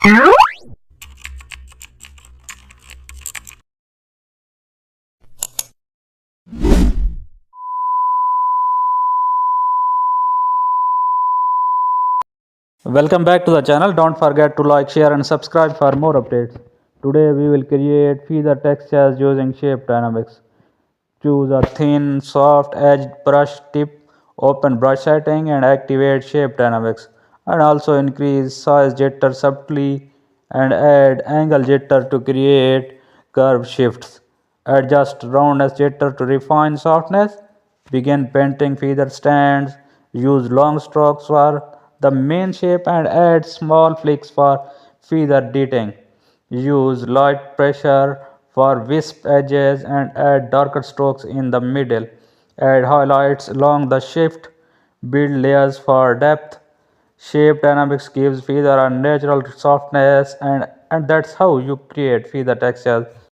Welcome back to the channel. Don't forget to like, share and subscribe for more updates. Today we will create feather textures using shape dynamics. Choose a thin, soft edged brush tip, open brush setting and activate shape dynamics. And also increase size jitter subtly and add angle jitter to create curve shifts. Adjust roundness jitter to refine softness. Begin painting feather stands. Use long strokes for the main shape and add small flicks for feather detailing. Use light pressure for wisp edges and add darker strokes in the middle. Add highlights along the shaft. Build layers for depth. Shape dynamics gives feather a natural softness and that's how you create feather textures